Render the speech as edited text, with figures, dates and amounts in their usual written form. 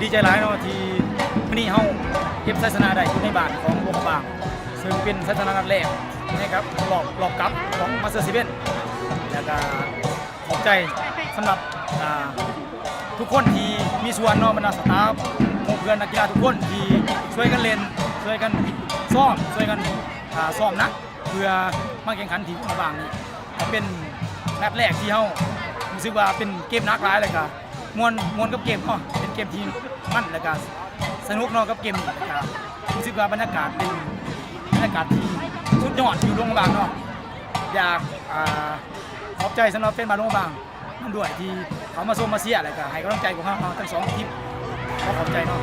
ดีใจหลายเนาะที่มื้อนี้เฮาเก็บชัยชนะได้อยู่ในบ้านของวงบางซึ่งเป็นชัยชนะนัดแรกนะครับรอบกลับของมาสเตอร์7แล้วก็ขอบใจสำหรับทุกคนที่มีส่วนเนาะบรรดาสตาฟเพื่อนนักกีฬาทุกคนที่ช่วยกันเล่นช่วยกันซ้อมช่วยกันซ้อมนักเพื่อมาแข่งขันที่วงบางนี่เป็นนัดแรกที่เฮารู้สึกว่าเป็นเกมนักหลายเลยก็มวนกับเกมเนาะเป็นเกมที่มันแล้วก็สนุกเนาะกับเกมนี้แล้วก็รู้สึกว่าบรรยากาศเป็นบรรยากาศที่สุดยอดอยู่โรงพยาบาลเนาะอยากขอบใจสำหรับแฟนบอลโรงพยาบาลนั่นด้วยที่เขามาส่งมาเชียร์แล้วก็ให้กำลังใจพวกเราทั้ง2ทีมขอบใจเนาะ